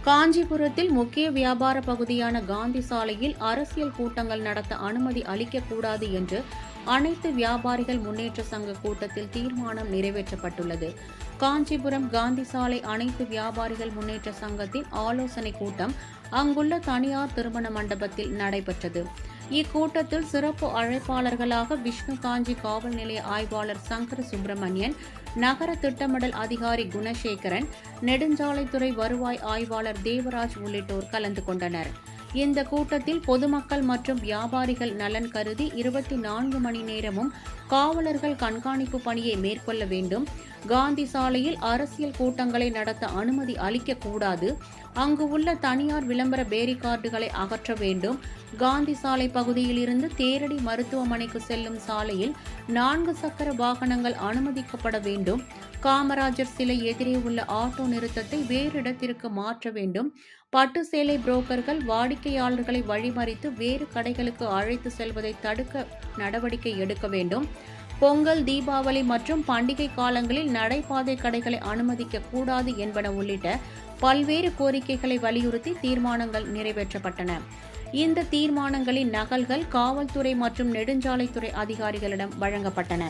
காஞ்சிபுரத்தில் முக்கிய வியாபார பகுதியான காந்தி சாலையில் அரசியல் கூட்டங்கள் நடத்த அனுமதி அளிக்கக்கூடாது என்று அனைத்து வியாபாரிகள் முன்னேற்ற சங்க கூட்டத்தில் தீர்மானம் நிறைவேற்றப்பட்டுள்ளது. காஞ்சிபுரம் காந்தி சாலை அனைத்து வியாபாரிகள் முன்னேற்ற சங்கத்தின் ஆலோசனை கூட்டம் அங்குள்ள தனியார் திருமண மண்டபத்தில் நடைபெற்றது. இக்கூட்டத்தில் சிறப்பு அழைப்பாளர்களாக விஷ்ணு காஞ்சி காவல் நிலைய ஆய்வாளர் சங்கர சுப்பிரமணியன், நகர திட்டமிடல் அதிகாரி குணசேகரன், நெடுஞ்சாலைத்துறை வருவாய் ஆய்வாளர் தேவராஜ் உள்ளிட்டோர் கலந்து கொண்டனர். இந்த கூட்டத்தில் பொதுமக்கள் மற்றும் வியாபாரிகள் நலன் கருதி 24 மணி நேரமும் காவலர்கள் கண்காணிப்பு பணியை மேற்கொள்ள வேண்டும். காந்தி சாலையில் அரசியல் கூட்டங்களை நடத்த அனுமதி அளிக்கக்கூடாது. அங்கு உள்ள தனியார் விளம்பர பேரிகார்டுகளை அகற்ற வேண்டும். காந்தி சாலை பகுதியில் இருந்து தேரடி மருத்துவமனைக்கு செல்லும் சாலையில் 4 சக்கர வாகனங்கள் அனுமதிக்கப்பட வேண்டும். காமராஜர் சிலை எதிரே உள்ள ஆட்டோ நிறுத்தத்தை வேறு இடத்திற்கு மாற்ற வேண்டும். பட்டு சேலை புரோக்கர்கள் வாடிக்கையாளர்களை வழிமறித்து வேறு கடைகளுக்கு அழைத்து செல்வதை தடுக்க நடவடிக்கை எடுக்க வேண்டும். பொங்கல், தீபாவளி மற்றும் பண்டிகை காலங்களில் நடைபாதை கடைகளை அனுமதிக்க கூடாது என்பன உள்ளிட்ட பல்வேறு கோரிக்கைகளை வலியுறுத்தி தீர்மானங்கள் நிறைவேற்றப்பட்டன. இந்த தீர்மானங்களின் நகல்கள் காவல்துறை மற்றும் நெடுஞ்சாலைத்துறை அதிகாரிகளிடம் வழங்கப்பட்டன.